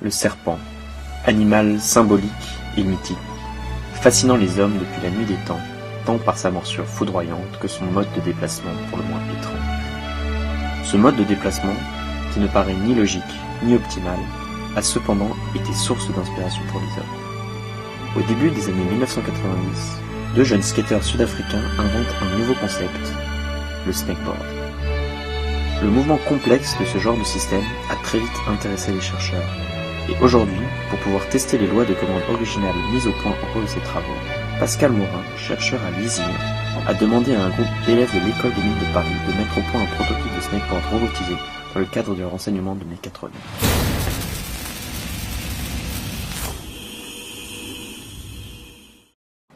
le serpent, animal symbolique et mythique, fascinant les hommes depuis la nuit des temps, tant par sa morsure foudroyante que son mode de déplacement pour le moins étrange. Ce mode de déplacement, qui ne paraît ni logique ni optimal, a cependant été source d'inspiration pour les hommes. Au début des années 1990, deux jeunes skateurs sud-africains inventent un nouveau concept, le snakeboard. Le mouvement complexe de ce genre de système a très vite intéressé les chercheurs. Et aujourd'hui, pour pouvoir tester les lois de commande originales mises au point au cours de ses travaux, Pascal Morin, chercheur à l'ISIN, a demandé à un groupe d'élèves de l'école des mines de Paris de mettre au point un prototype de snakeboard robotisé dans le cadre du renseignement de mécatronique.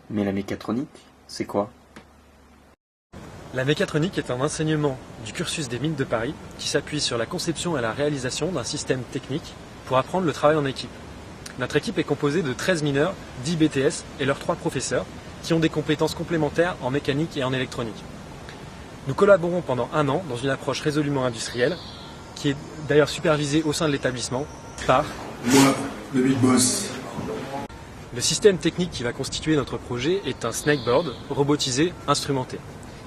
Mais la mécatronique, c'est quoi ? La mécatronique est un enseignement du cursus des mines de Paris qui s'appuie sur la conception et la réalisation d'un système technique pour apprendre le travail en équipe. Notre équipe est composée de 13 mineurs, 10 BTS et leurs 3 professeurs qui ont des compétences complémentaires en mécanique et en électronique. Nous collaborons pendant 1 an dans une approche résolument industrielle qui est d'ailleurs supervisée au sein de l'établissement par moi, le Big Boss. Le système technique qui va constituer notre projet est un snakeboard robotisé instrumenté.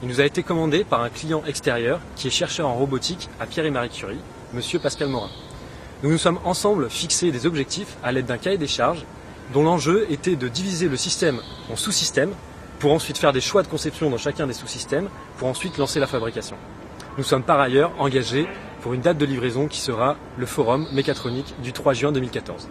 Il nous a été commandé par un client extérieur qui est chercheur en robotique à Pierre et Marie Curie, monsieur Pascal Morin. Nous nous sommes ensemble fixés des objectifs à l'aide d'un cahier des charges dont l'enjeu était de diviser le système en sous-systèmes pour ensuite faire des choix de conception dans chacun des sous-systèmes pour ensuite lancer la fabrication. Nous sommes par ailleurs engagés pour une date de livraison qui sera le forum mécatronique du 3 juin 2014.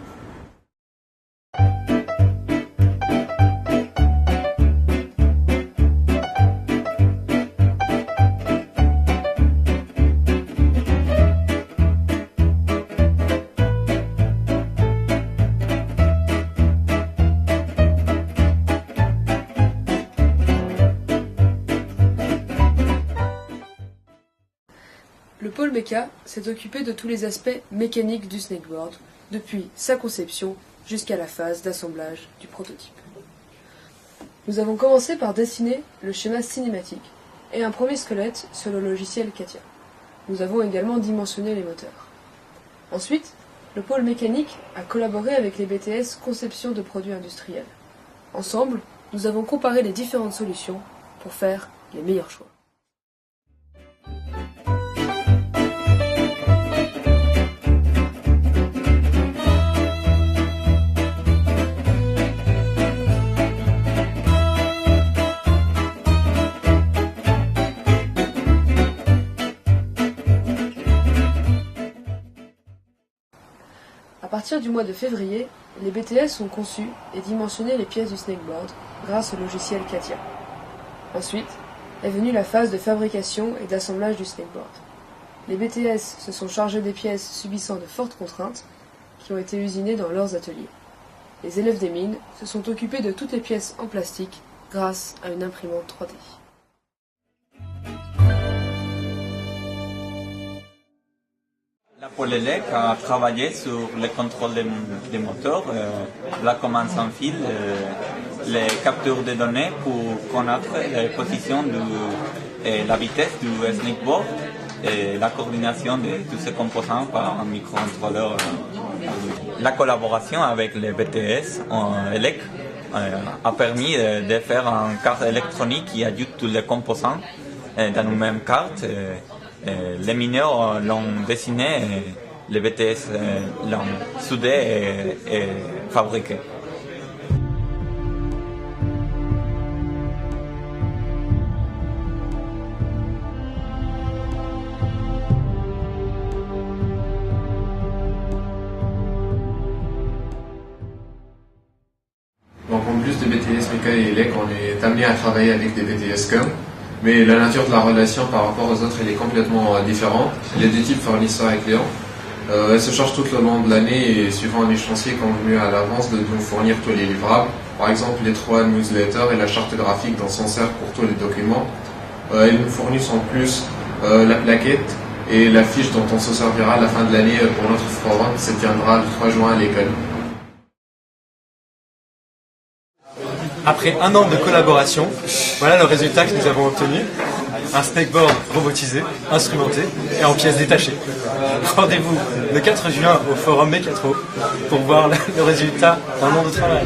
Le pôle méca s'est occupé de tous les aspects mécaniques du snakeboard, depuis sa conception jusqu'à la phase d'assemblage du prototype. Nous avons commencé par dessiner le schéma cinématique et un premier squelette sur le logiciel CATIA. Nous avons également dimensionné les moteurs. Ensuite, le pôle mécanique a collaboré avec les BTS conception de produits industriels. Ensemble, nous avons comparé les différentes solutions pour faire les meilleurs choix. À partir du mois de février, les BTS ont conçu et dimensionné les pièces du snakeboard grâce au logiciel CATIA. Ensuite est venue la phase de fabrication et d'assemblage du snakeboard. Les BTS se sont chargés des pièces subissant de fortes contraintes qui ont été usinées dans leurs ateliers. Les élèves des mines se sont occupés de toutes les pièces en plastique grâce à une imprimante 3D. La pôle élec a travaillé sur le contrôle des moteurs, la commande sans fil, les captures de données pour connaître la position et la vitesse du snakeboard et la coordination de tous ces composants par un microcontrôleur. La collaboration avec les BTS en élec a permis de faire une carte électronique qui ajoute tous les composants dans une même carte. Les mineurs l'ont dessiné, les BTS l'ont soudé et fabriqué. Donc en plus de BTS, méca et élec, on est amené à travailler avec des BTS COM. Mais la nature de la relation par rapport aux autres, elle est complètement différente. Les deux types fournisseurs et clients. Elles se chargent tout le long de l'année et suivant un échéancier convenu à l'avance de nous fournir tous les livrables. Par exemple, les 3 newsletters et la charte graphique dont on sert pour tous les documents. Elles nous fournissent en plus la plaquette et la fiche dont on se servira à la fin de l'année pour notre forum qui se tiendra le 3 juin à l'école. Après 1 an de collaboration, voilà le résultat que nous avons obtenu. un snakeboard robotisé, instrumenté et en pièces détachées. Rendez-vous le 4 juin au forum Mecatro pour voir le résultat d'un an de travail.